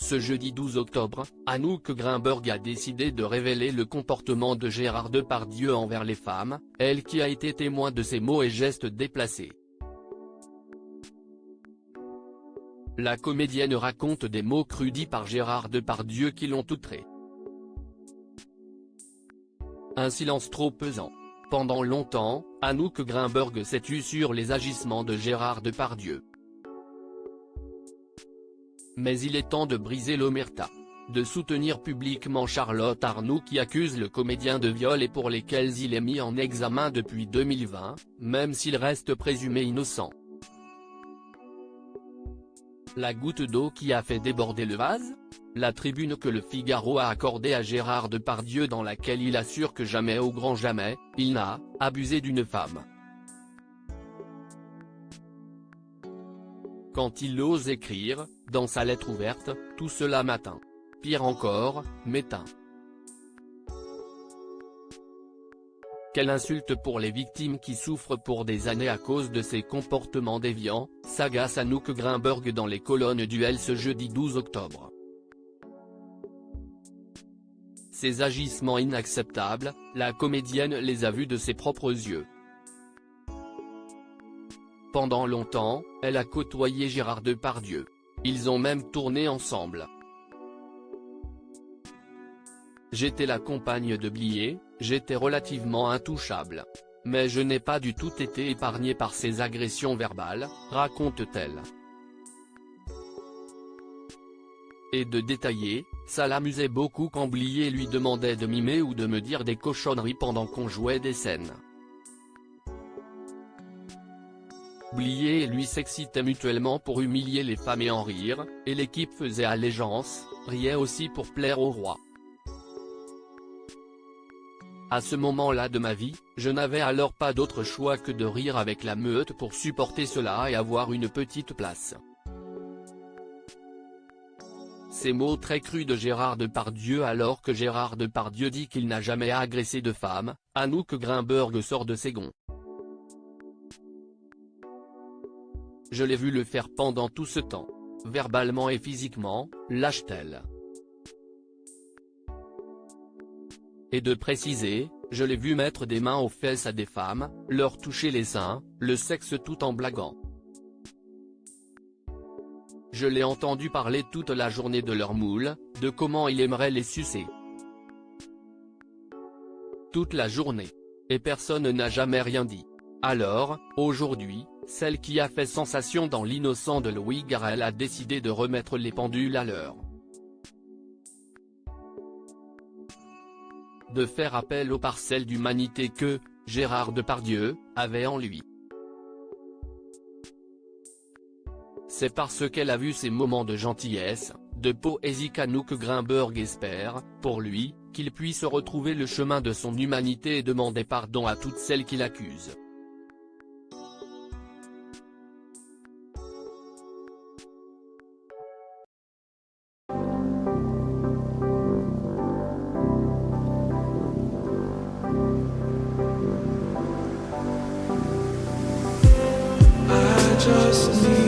Ce jeudi 12 octobre, Anouk Grimberg a décidé de révéler le comportement de Gérard Depardieu envers les femmes, elle qui a été témoin de ses mots et gestes déplacés. La comédienne raconte des mots crus dits par Gérard Depardieu qui l'ont outrée. Un silence trop pesant. Pendant longtemps, Anouk Grimberg s'est tue sur les agissements de Gérard Depardieu. Mais il est temps de briser l'omerta. De soutenir publiquement Charlotte Arnoult qui accuse le comédien de viol et pour lesquels il est mis en examen depuis 2020, même s'il reste présumé innocent. La goutte d'eau qui a fait déborder le vase ? La tribune que Le Figaro a accordée à Gérard Depardieu dans laquelle il assure que jamais au grand jamais, il n'a abusé d'une femme. Quand il ose écrire, dans sa lettre ouverte, tout cela m'atteint. Pire encore, m'éteint. Quelle insulte pour les victimes qui souffrent pour des années à cause de ces comportements déviants, s'agace Anouk Grimberg dans les colonnes du Elle ce jeudi 12 octobre. Ces agissements inacceptables, la comédienne les a vus de ses propres yeux. Pendant longtemps, elle a côtoyé Gérard Depardieu. Ils ont même tourné ensemble. J'étais la compagne de Blier, j'étais relativement intouchable. Mais je n'ai pas du tout été épargnée par ces agressions verbales, raconte-t-elle. Et de détailler, ça l'amusait beaucoup quand Blier lui demandait de mimer ou de me dire des cochonneries pendant qu'on jouait des scènes. Blier et lui s'excitaient mutuellement pour humilier les femmes et en rire, et l'équipe faisait allégeance, riait aussi pour plaire au roi. À ce moment-là de ma vie, je n'avais alors pas d'autre choix que de rire avec la meute pour supporter cela et avoir une petite place. Ces mots très crus de Gérard Depardieu alors que Gérard Depardieu dit qu'il n'a jamais agressé de femme, Anouk Grimberg sort de ses gonds. Je l'ai vu le faire pendant tout ce temps. Verbalement et physiquement, lâche-t-elle. Et de préciser, je l'ai vu mettre des mains aux fesses à des femmes, leur toucher les seins, le sexe tout en blaguant. Je l'ai entendu parler toute la journée de leur moule, de comment il aimerait les sucer. Toute la journée. Et personne n'a jamais rien dit. Alors, aujourd'hui, celle qui a fait sensation dans L'innocent de Louis Garrel a décidé de remettre les pendules à l'heure. De faire appel aux parcelles d'humanité que Gérard Depardieu avait en lui. C'est parce qu'elle a vu ces moments de gentillesse, de poésie qu'Anouk Grimberg espère, pour lui, qu'il puisse retrouver le chemin de son humanité et demander pardon à toutes celles qui l'accusent. Just need